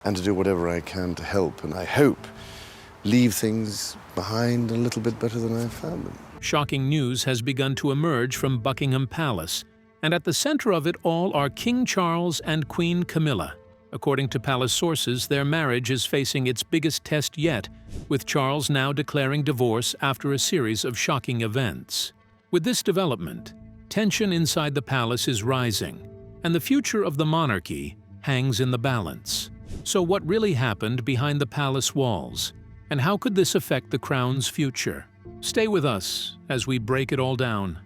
and to do whatever I can to help, and I hope leave things behind a little bit better than I found them. Shocking news has begun to emerge from Buckingham Palace, and at the center of it all are King Charles and Queen Camilla. According to palace sources, their marriage is facing its biggest test yet, with Charles now declaring divorce after a series of shocking events. With this development, tension inside the palace is rising, and the future of the monarchy hangs in the balance. So what really happened behind the palace walls, and how could this affect the crown's future? Stay with us as we break it all down.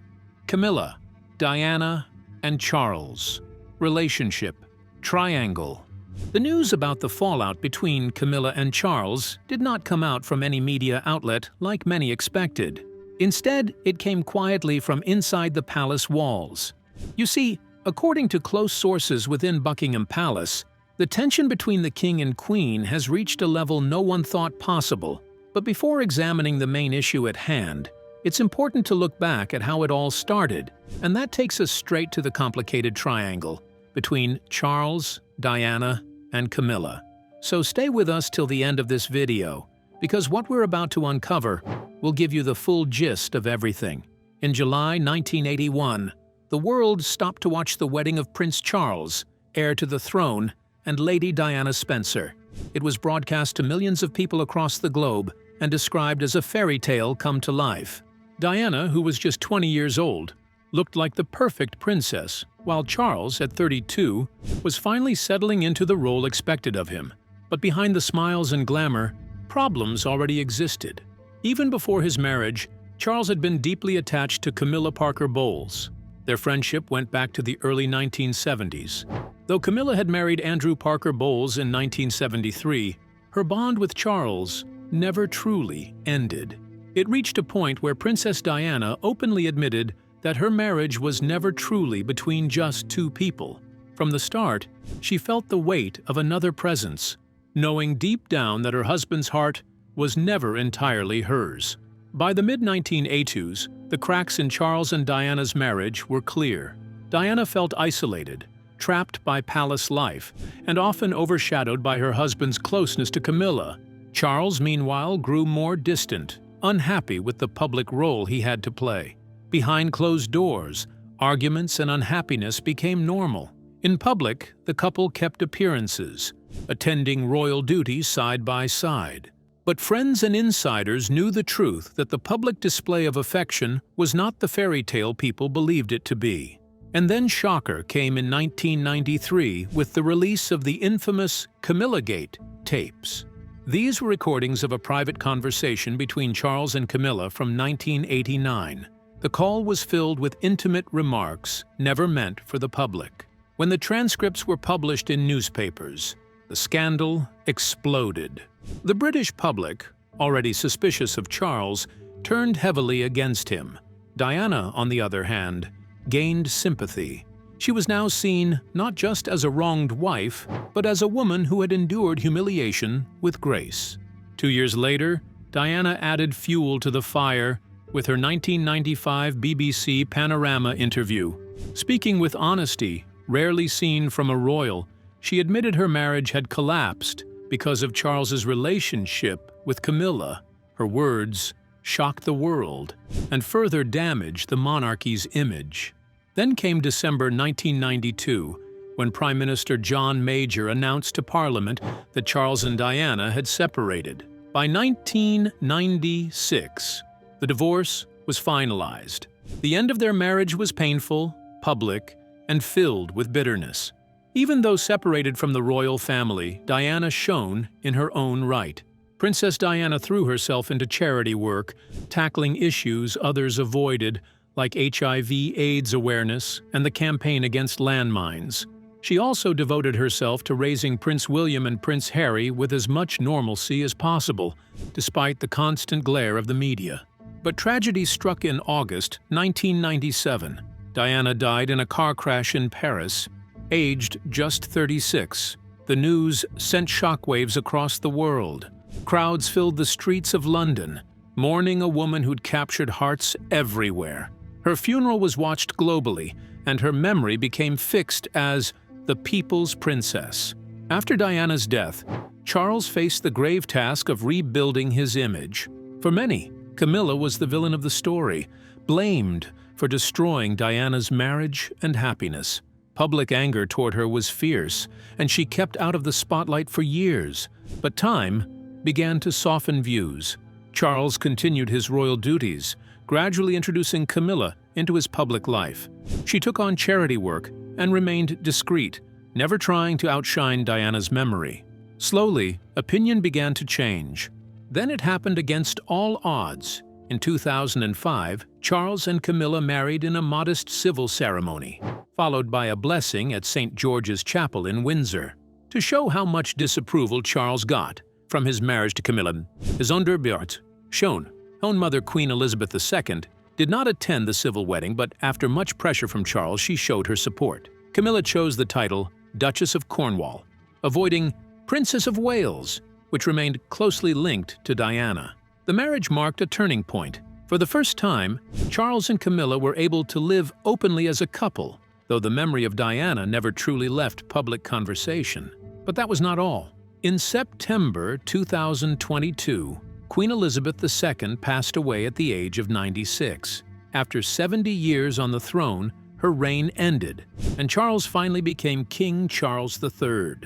Camilla, Diana, and Charles. Relationship. Triangle. The news about the fallout between Camilla and Charles did not come out from any media outlet like many expected. Instead, it came quietly from inside the palace walls. You see, according to close sources within Buckingham Palace, the tension between the king and queen has reached a level no one thought possible. But before examining the main issue at hand, it's important to look back at how it all started, and that takes us straight to the complicated triangle between Charles, Diana, and Camilla. So stay with us till the end of this video, because what we're about to uncover will give you the full gist of everything. In July 1981, the world stopped to watch the wedding of Prince Charles, heir to the throne, and Lady Diana Spencer. It was broadcast to millions of people across the globe and described as a fairy tale come to life. Diana, who was just 20 years old, looked like the perfect princess, while Charles, at 32, was finally settling into the role expected of him. But behind the smiles and glamour, problems already existed. Even before his marriage, Charles had been deeply attached to Camilla Parker Bowles. Their friendship went back to the early 1970s. Though Camilla had married Andrew Parker Bowles in 1973, her bond with Charles never truly ended. It reached a point where Princess Diana openly admitted that her marriage was never truly between just two people. From the start, she felt the weight of another presence, knowing deep down that her husband's heart was never entirely hers. By the mid-1980s, the cracks in Charles and Diana's marriage were clear. Diana felt isolated, trapped by palace life, and often overshadowed by her husband's closeness to Camilla. Charles, meanwhile, grew more distant, unhappy with the public role he had to play. Behind closed doors, arguments and unhappiness became normal. In public, the couple kept appearances, attending royal duties side by side. But friends and insiders knew the truth that the public display of affection was not the fairy tale people believed it to be. And then shocker came in 1993 with the release of the infamous Camillagate tapes. These were recordings of a private conversation between Charles and Camilla from 1989. The call was filled with intimate remarks never meant for the public. When the transcripts were published in newspapers, the scandal exploded. The British public, already suspicious of Charles, turned heavily against him. Diana, on the other hand, gained sympathy. She was now seen not just as a wronged wife, but as a woman who had endured humiliation with grace. 2 years later, Diana added fuel to the fire with her 1995 BBC Panorama interview. Speaking with honesty, rarely seen from a royal, she admitted her marriage had collapsed because of Charles's relationship with Camilla. Her words shocked the world and further damaged the monarchy's image. Then came December 1992, when Prime Minister John Major announced to Parliament that Charles and Diana had separated. By 1996, the divorce was finalized. The end of their marriage was painful, public, and filled with bitterness. Even though separated from the royal family, Diana shone in her own right. Princess Diana threw herself into charity work, tackling issues others avoided, like HIV/AIDS awareness and the campaign against landmines. She also devoted herself to raising Prince William and Prince Harry with as much normalcy as possible, despite the constant glare of the media. But tragedy struck in August 1997. Diana died in a car crash in Paris, aged just 36. The news sent shockwaves across the world. Crowds filled the streets of London, mourning a woman who'd captured hearts everywhere. Her funeral was watched globally, and her memory became fixed as the people's princess. After Diana's death, Charles faced the grave task of rebuilding his image. For many, Camilla was the villain of the story, blamed for destroying Diana's marriage and happiness. Public anger toward her was fierce, and she kept out of the spotlight for years. But time began to soften views. Charles continued his royal duties, gradually introducing Camilla into his public life. She took on charity work and remained discreet, never trying to outshine Diana's memory. Slowly, opinion began to change. Then it happened against all odds. In 2005, Charles and Camilla married in a modest civil ceremony, followed by a blessing at St. George's Chapel in Windsor. To show how much disapproval Charles got from his marriage to Camilla, his onderbeurt, shown, own mother Queen Elizabeth II, did not attend the civil wedding, but after much pressure from Charles, she showed her support. Camilla chose the title Duchess of Cornwall, avoiding Princess of Wales, which remained closely linked to Diana. The marriage marked a turning point. For the first time, Charles and Camilla were able to live openly as a couple, though the memory of Diana never truly left public conversation. But that was not all. In September 2022, Queen Elizabeth II passed away at the age of 96. After 70 years on the throne, her reign ended, and Charles finally became King Charles III.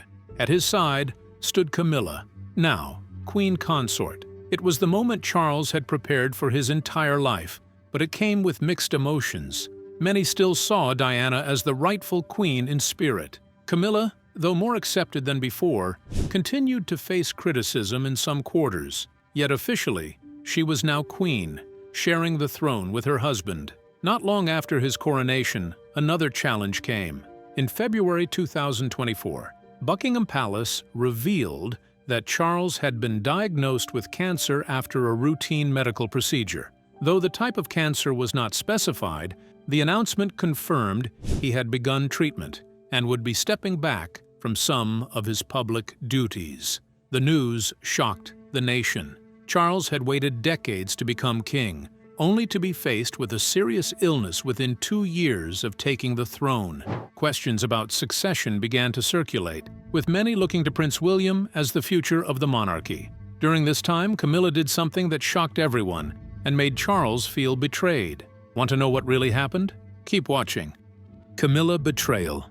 At his side stood Camilla, now Queen Consort. It was the moment Charles had prepared for his entire life, but it came with mixed emotions. Many still saw Diana as the rightful queen in spirit. Camilla, though more accepted than before, continued to face criticism in some quarters. Yet officially, she was now queen, sharing the throne with her husband. Not long after his coronation, another challenge came. In February 2024, Buckingham Palace revealed that Charles had been diagnosed with cancer after a routine medical procedure. Though the type of cancer was not specified, the announcement confirmed he had begun treatment and would be stepping back from some of his public duties. The news shocked the nation. Charles had waited decades to become king, only to be faced with a serious illness within 2 years of taking the throne. Questions about succession began to circulate, with many looking to Prince William as the future of the monarchy. During this time, Camilla did something that shocked everyone and made Charles feel betrayed. Want to know what really happened? Keep watching. Camilla Betrayal.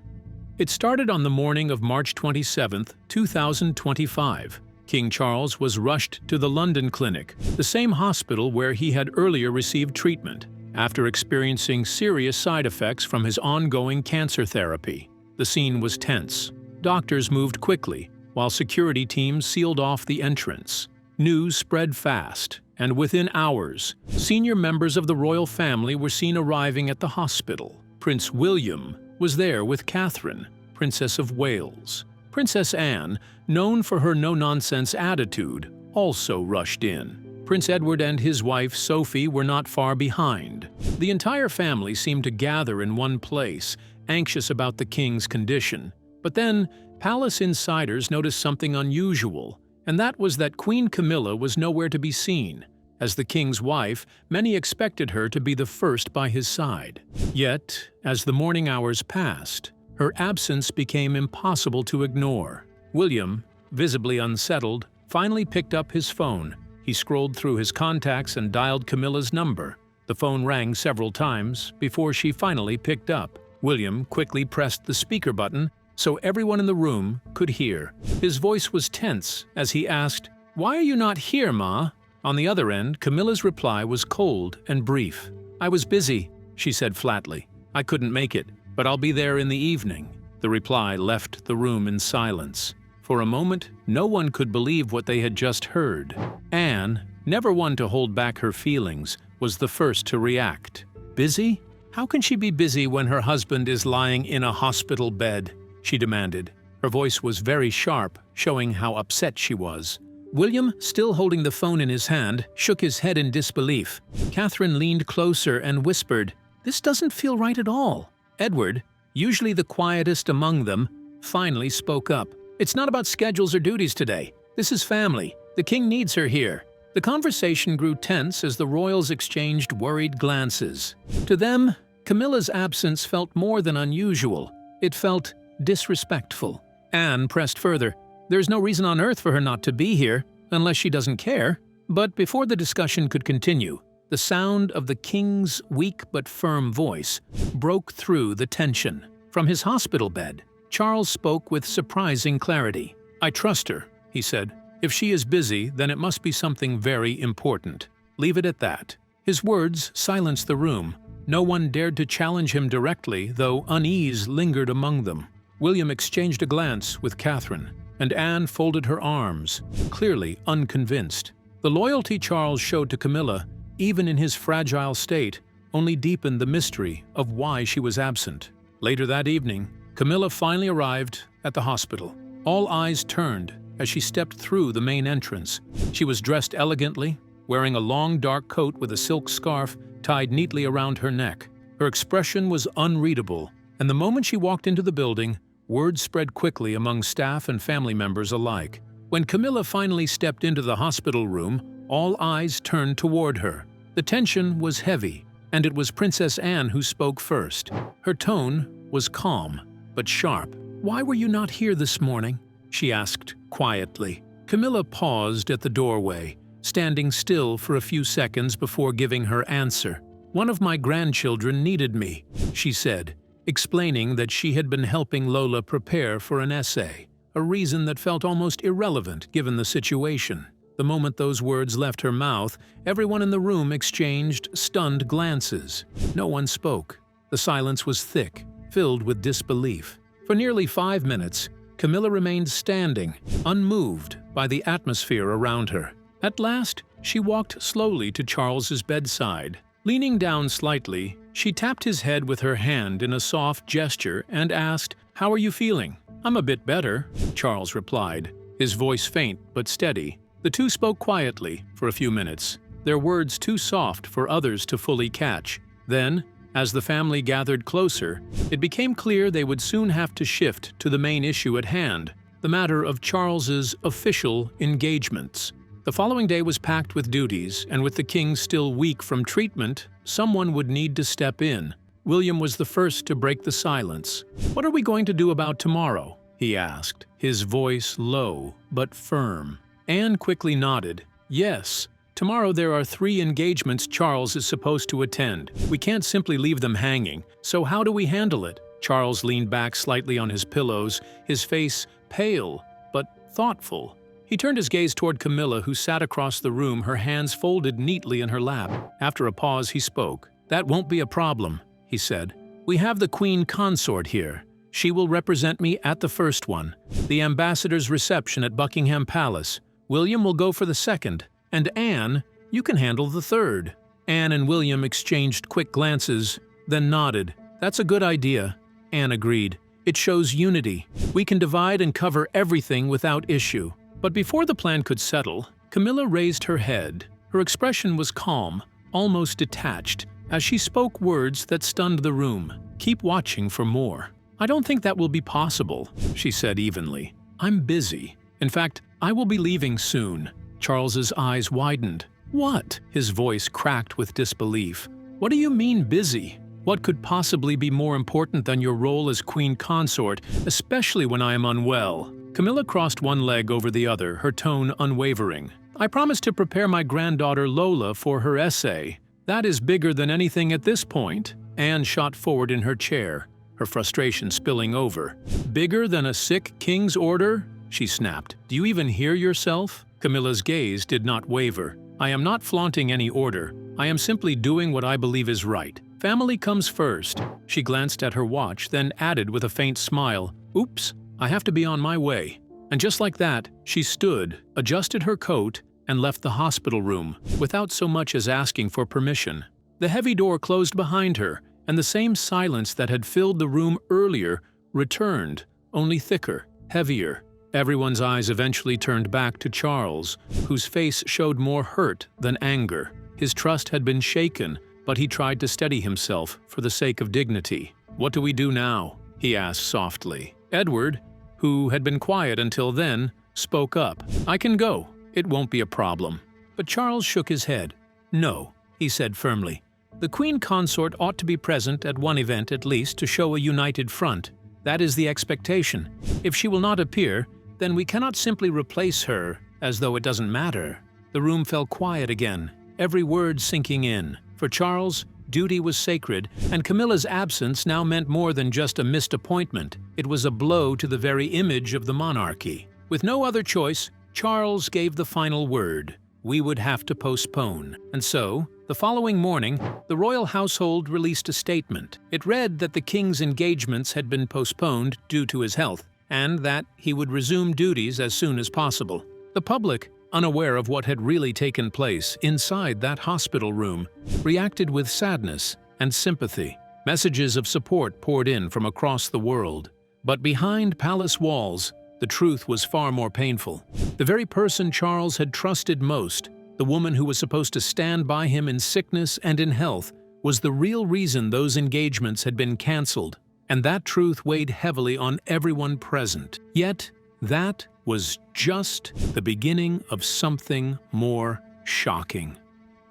It started on the morning of March 27, 2025. King Charles was rushed to the London clinic, the same hospital where he had earlier received treatment, after experiencing serious side effects from his ongoing cancer therapy. The scene was tense. Doctors moved quickly, while security teams sealed off the entrance. News spread fast, and within hours, senior members of the royal family were seen arriving at the hospital. Prince William was there with Catherine, Princess of Wales. Princess Anne, known for her no-nonsense attitude, also rushed in. Prince Edward and his wife Sophie were not far behind. The entire family seemed to gather in one place, anxious about the king's condition. But then, palace insiders noticed something unusual, and that was that Queen Camilla was nowhere to be seen. As the king's wife, many expected her to be the first by his side. Yet, as the morning hours passed, her absence became impossible to ignore. William, visibly unsettled, finally picked up his phone. He scrolled through his contacts and dialed Camilla's number. The phone rang several times before she finally picked up. William quickly pressed the speaker button so everyone in the room could hear. His voice was tense as he asked, "Why are you not here, Ma?" On the other end, Camilla's reply was cold and brief. "I was busy," she said flatly. "I couldn't make it, but I'll be there in the evening." The reply left the room in silence. For a moment, no one could believe what they had just heard. Anne, never one to hold back her feelings, was the first to react. "Busy? How can she be busy when her husband is lying in a hospital bed?" she demanded. Her voice was very sharp, showing how upset she was. William, still holding the phone in his hand, shook his head in disbelief. Catherine leaned closer and whispered, "This doesn't feel right at all." Edward, usually the quietest among them, finally spoke up. "It's not about schedules or duties today. This is family. The king needs her here." The conversation grew tense as the royals exchanged worried glances. To them, Camilla's absence felt more than unusual. It felt disrespectful. Anne pressed further. There's no reason on earth for her not to be here, unless she doesn't care. But before the discussion could continue, the sound of the king's weak but firm voice broke through the tension. From his hospital bed, Charles spoke with surprising clarity. I trust her, he said. If she is busy, then it must be something very important. Leave it at that. His words silenced the room. No one dared to challenge him directly, though unease lingered among them. William exchanged a glance with Catherine, and Anne folded her arms, clearly unconvinced. The loyalty Charles showed to Camilla, even in his fragile state, only deepened the mystery of why she was absent. Later that evening, Camilla finally arrived at the hospital. All eyes turned as she stepped through the main entrance. She was dressed elegantly, wearing a long dark coat with a silk scarf tied neatly around her neck. Her expression was unreadable, and the moment she walked into the building, word spread quickly among staff and family members alike. When Camilla finally stepped into the hospital room, all eyes turned toward her. The tension was heavy, and it was Princess Anne who spoke first. Her tone was calm, but sharp. "Why were you not here this morning?" she asked quietly. Camilla paused at the doorway, standing still for a few seconds before giving her answer. "One of my grandchildren needed me," she said, explaining that she had been helping Lola prepare for an essay, a reason that felt almost irrelevant given the situation. The moment those words left her mouth, everyone in the room exchanged stunned glances. No one spoke. The silence was thick, filled with disbelief. For nearly 5 minutes, Camilla remained standing, unmoved by the atmosphere around her. At last, she walked slowly to Charles's bedside. Leaning down slightly, she tapped his head with her hand in a soft gesture and asked, "How are you feeling?" "I'm a bit better," Charles replied, his voice faint but steady. The two spoke quietly for a few minutes, their words too soft for others to fully catch. Then, as the family gathered closer, it became clear they would soon have to shift to the main issue at hand, the matter of Charles's official engagements. The following day was packed with duties, and with the king still weak from treatment, someone would need to step in. William was the first to break the silence. "What are we going to do about tomorrow?" he asked, his voice low but firm. Anne quickly nodded. "Yes. Tomorrow there are 3 engagements Charles is supposed to attend. We can't simply leave them hanging, so how do we handle it?" Charles leaned back slightly on his pillows, his face pale but thoughtful. He turned his gaze toward Camilla, who sat across the room, her hands folded neatly in her lap. After a pause, he spoke. "That won't be a problem," he said. "We have the Queen Consort here. She will represent me at the first one, the ambassador's reception at Buckingham Palace. William will go for the second, and Anne, you can handle the third." Anne and William exchanged quick glances, then nodded. "That's a good idea," Anne agreed. "It shows unity. We can divide and cover everything without issue." But before the plan could settle, Camilla raised her head. Her expression was calm, almost detached, as she spoke words that stunned the room. "Keep watching for more." "I don't think that will be possible," she said evenly. "I'm busy. In fact, I will be leaving soon." Charles's eyes widened. "What?" His voice cracked with disbelief. "What do you mean busy? What could possibly be more important than your role as Queen Consort, especially when I am unwell?" Camilla crossed one leg over the other, her tone unwavering. "I promised to prepare my granddaughter Lola for her essay. That is bigger than anything at this point." Anne shot forward in her chair, her frustration spilling over. "Bigger than a sick king's order?" she snapped. "Do you even hear yourself?" Camilla's gaze did not waver. "I am not flaunting any order. I am simply doing what I believe is right. Family comes first." She glanced at her watch, then added with a faint smile, "Oops, I have to be on my way." And just like that, she stood, adjusted her coat, and left the hospital room, without so much as asking for permission. The heavy door closed behind her, and the same silence that had filled the room earlier returned, only thicker, heavier. Everyone's eyes eventually turned back to Charles, whose face showed more hurt than anger. His trust had been shaken, but he tried to steady himself for the sake of dignity. "What do we do now?" he asked softly. Edward, who had been quiet until then, spoke up. "I can go. It won't be a problem." But Charles shook his head. "No," he said firmly. "The Queen Consort ought to be present at one event at least to show a united front. That is the expectation. If she will not appear, then we cannot simply replace her as though it doesn't matter. The room fell quiet again, every word sinking in. For Charles, duty was sacred, and Camilla's absence now meant more than just a missed appointment. It was a blow to the very image of the monarchy. With no other choice, Charles gave the final word. We would have to postpone. And so, the following morning, the royal household released a statement. It read that the king's engagements had been postponed due to his health, and that he would resume duties as soon as possible. The public, unaware of what had really taken place inside that hospital room, reacted with sadness and sympathy. Messages of support poured in from across the world. But behind palace walls, the truth was far more painful. The very person Charles had trusted most, the woman who was supposed to stand by him in sickness and in health, was the real reason those engagements had been cancelled, and that truth weighed heavily on everyone present. Yet, that was just the beginning of something more shocking.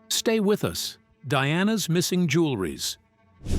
Stay with us. Diana's missing jewelries.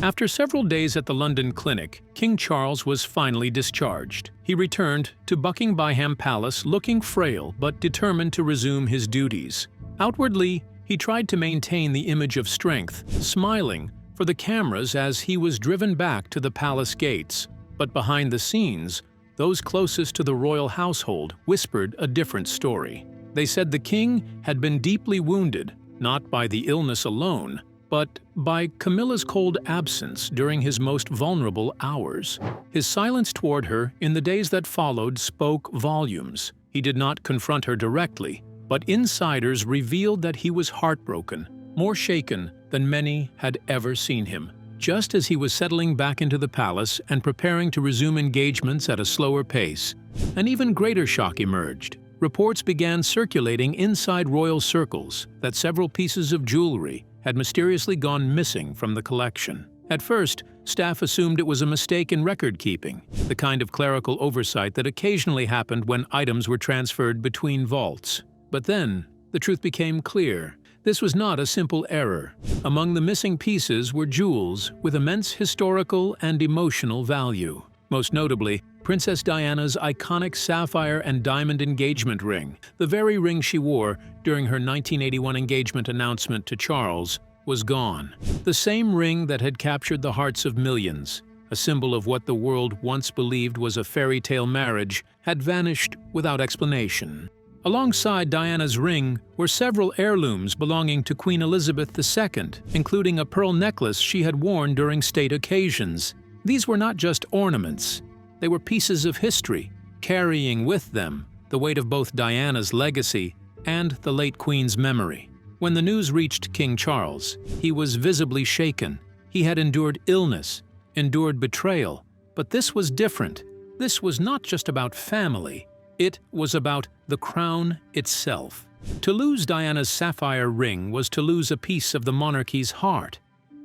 After several days at the London clinic, King Charles was finally discharged. He returned to Buckingham Palace looking frail but determined to resume his duties. Outwardly, he tried to maintain the image of strength, smiling for the cameras as he was driven back to the palace gates. But behind the scenes, those closest to the royal household whispered a different story. They said the king had been deeply wounded, not by the illness alone, but by Camilla's cold absence during his most vulnerable hours. His silence toward her in the days that followed spoke volumes. He did not confront her directly, but insiders revealed that he was heartbroken, more shaken than many had ever seen him. Just as he was settling back into the palace and preparing to resume engagements at a slower pace, an even greater shock emerged. Reports began circulating inside royal circles that several pieces of jewelry had mysteriously gone missing from the collection. At first, staff assumed it was a mistake in record-keeping, the kind of clerical oversight that occasionally happened when items were transferred between vaults. But then, the truth became clear. This was not a simple error. Among the missing pieces were jewels with immense historical and emotional value. Most notably, Princess Diana's iconic sapphire and diamond engagement ring, the very ring she wore during her 1981 engagement announcement to Charles, was gone. The same ring that had captured the hearts of millions, a symbol of what the world once believed was a fairy tale marriage, had vanished without explanation. Alongside Diana's ring were several heirlooms belonging to Queen Elizabeth II, including a pearl necklace she had worn during state occasions. These were not just ornaments. They were pieces of history, carrying with them the weight of both Diana's legacy and the late Queen's memory. When the news reached King Charles, he was visibly shaken. He had endured illness, endured betrayal, but this was different. This was not just about family. It was about the crown itself. To lose Diana's sapphire ring was to lose a piece of the monarchy's heart.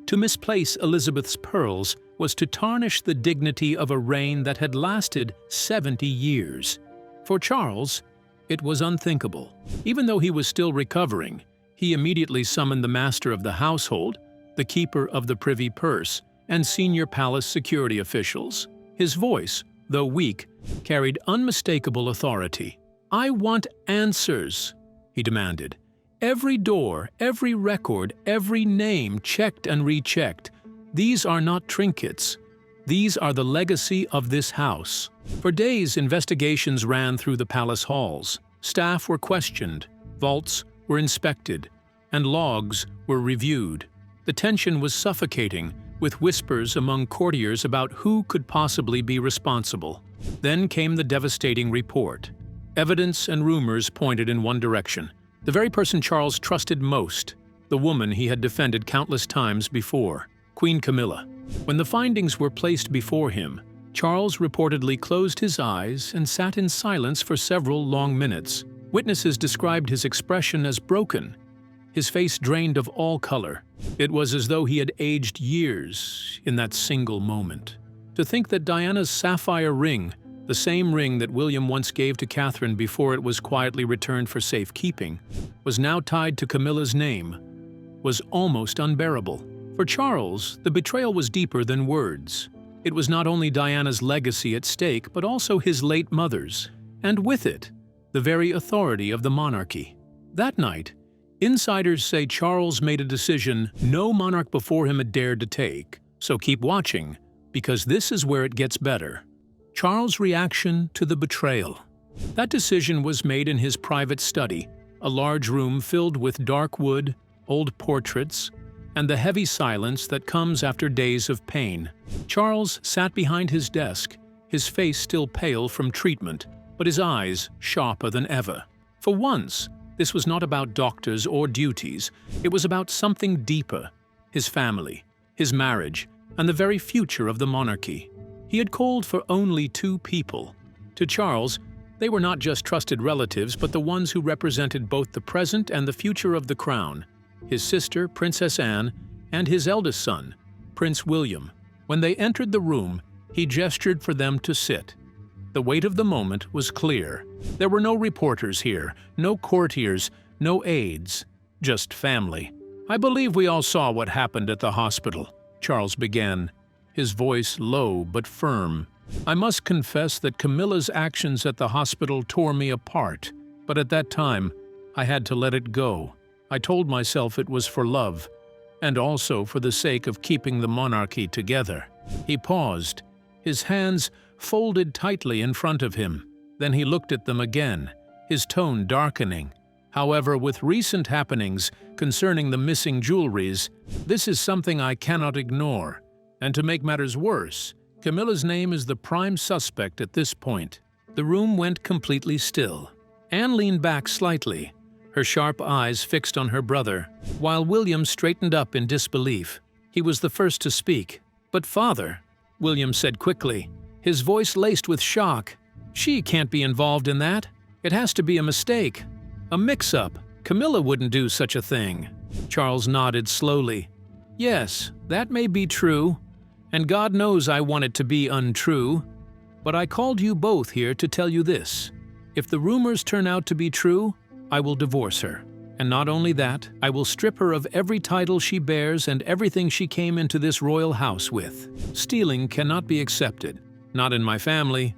To misplace Elizabeth's pearls was to tarnish the dignity of a reign that had lasted 70 years. For Charles, it was unthinkable. Even though he was still recovering, he immediately summoned the master of the household, the keeper of the privy purse, and senior palace security officials. His voice, though weak, carried unmistakable authority. "I want answers," he demanded. "Every door, every record, every name checked and rechecked. These are not trinkets. These are the legacy of this house." For days, investigations ran through the palace halls. Staff were questioned, vaults were inspected, and logs were reviewed. The tension was suffocating, with whispers among courtiers about who could possibly be responsible. Then came the devastating report. Evidence and rumors pointed in one direction. The very person Charles trusted most, the woman he had defended countless times before, Queen Camilla. When the findings were placed before him, Charles reportedly closed his eyes and sat in silence for several long minutes. Witnesses described his expression as broken, his face drained of all color. It was as though he had aged years in that single moment. To think that Diana's sapphire ring, the same ring that William once gave to Catherine before it was quietly returned for safekeeping, was now tied to Camilla's name, was almost unbearable. For Charles, the betrayal was deeper than words. It was not only Diana's legacy at stake, but also his late mother's, and with it, the very authority of the monarchy. That night, insiders say Charles made a decision no monarch before him had dared to take, so keep watching, because this is where it gets better. Charles' reaction to the betrayal. That decision was made in his private study, a large room filled with dark wood, old portraits, and the heavy silence that comes after days of pain. Charles sat behind his desk, his face still pale from treatment, but his eyes sharper than ever. For once, this was not about doctors or duties, it was about something deeper: his family, his marriage, and the very future of the monarchy. He had called for only 2 people. To Charles, they were not just trusted relatives, but the ones who represented both the present and the future of the crown: his sister, Princess Anne, and his eldest son, Prince William. When they entered the room, he gestured for them to sit. The weight of the moment was clear. There were no reporters here, no courtiers, no aides, just family. "I believe we all saw what happened at the hospital," Charles began, his voice low but firm. "I must confess that Camilla's actions at the hospital tore me apart, but at that time, I had to let it go. I told myself it was for love, and also for the sake of keeping the monarchy together." He paused, his hands folded tightly in front of him. Then he looked at them again, his tone darkening. "However, with recent happenings concerning the missing jewelries, this is something I cannot ignore. And to make matters worse, Camilla's name is the prime suspect at this point." The room went completely still. Anne leaned back slightly, her sharp eyes fixed on her brother, while William straightened up in disbelief. He was the first to speak. "But father," William said quickly, his voice laced with shock, "she can't be involved in that. It has to be a mistake, a mix-up. Camilla wouldn't do such a thing." Charles nodded slowly. "Yes, that may be true, and God knows I want it to be untrue. But I called you both here to tell you this. If the rumors turn out to be true, I will divorce her. And not only that, I will strip her of every title she bears and everything she came into this royal house with. Stealing cannot be accepted. Not in my family,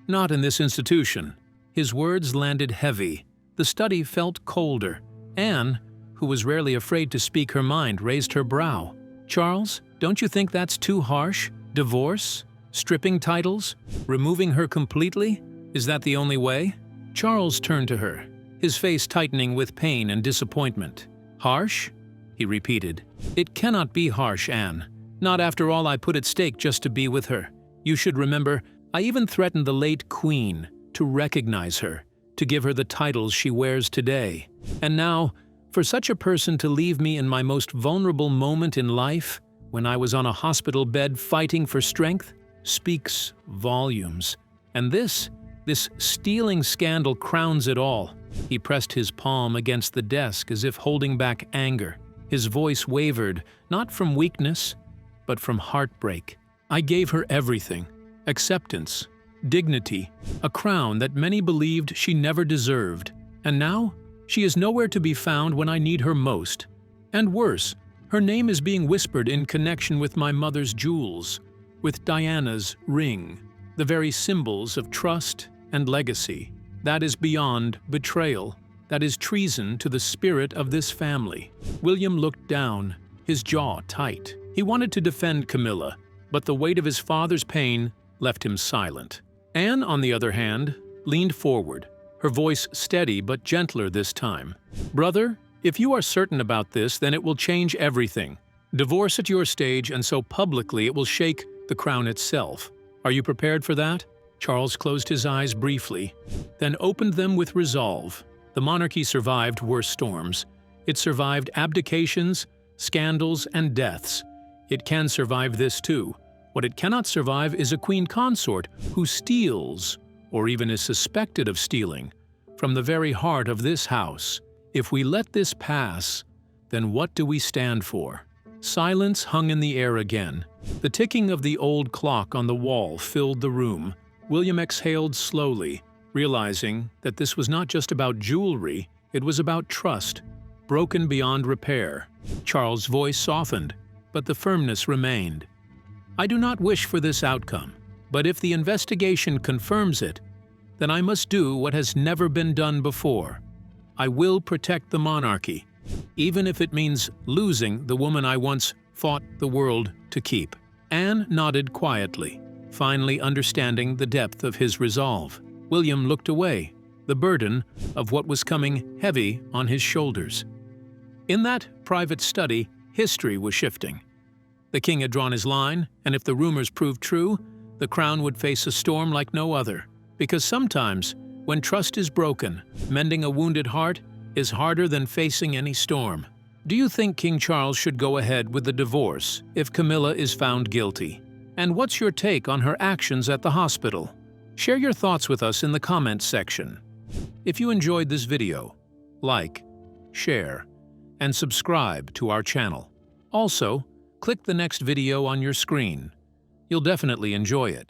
not in this institution." His words landed heavy. The study felt colder. Anne, who was rarely afraid to speak her mind, raised her brow. "Charles, don't you think that's too harsh? Divorce? Stripping titles? Removing her completely? Is that the only way?" Charles turned to her, his face tightening with pain and disappointment. "Harsh?" he repeated. "It cannot be harsh, Anne. Not after all I put at stake just to be with her. You should remember, I even threatened the late Queen to recognize her, to give her the titles she wears today. And now, for such a person to leave me in my most vulnerable moment in life, when I was on a hospital bed fighting for strength, speaks volumes. And this stealing scandal crowns it all." He pressed his palm against the desk as if holding back anger. His voice wavered, not from weakness, but from heartbreak. "I gave her everything: acceptance, dignity, a crown that many believed she never deserved. And now, she is nowhere to be found when I need her most. And worse, her name is being whispered in connection with my mother's jewels, with Diana's ring, the very symbols of trust and legacy. That is beyond betrayal. That is treason to the spirit of this family." William looked down, his jaw tight. He wanted to defend Camilla, but the weight of his father's pain left him silent. Anne, on the other hand, leaned forward, her voice steady but gentler this time. "Brother, if you are certain about this, then it will change everything. Divorce at your stage, and so publicly it will shake the crown itself. Are you prepared for that?" Charles closed his eyes briefly, then opened them with resolve. The monarchy survived worse storms. It survived abdications, scandals, and deaths. It can survive this too. What it cannot survive is a queen consort who steals, or even is suspected of stealing, from the very heart of this house. If we let this pass, then what do we stand for? Silence hung in the air again. The ticking of the old clock on the wall filled the room. William exhaled slowly, realizing that this was not just about jewelry, it was about trust, broken beyond repair. Charles' voice softened, but the firmness remained. I do not wish for this outcome, but if the investigation confirms it, then I must do what has never been done before. I will protect the monarchy, even if it means losing the woman I once fought the world to keep." Anne nodded quietly, finally understanding the depth of his resolve. William looked away, the burden of what was coming heavy on his shoulders. In that private study, history was shifting. The king had drawn his line, and if the rumors proved true, the crown would face a storm like no other. Because sometimes, when trust is broken, mending a wounded heart is harder than facing any storm. Do you think King Charles should go ahead with the divorce if Camilla is found guilty? And what's your take on her actions at the hospital? Share your thoughts with us in the comments section. If you enjoyed this video, like, share, and subscribe to our channel. Also, click the next video on your screen. You'll definitely enjoy it.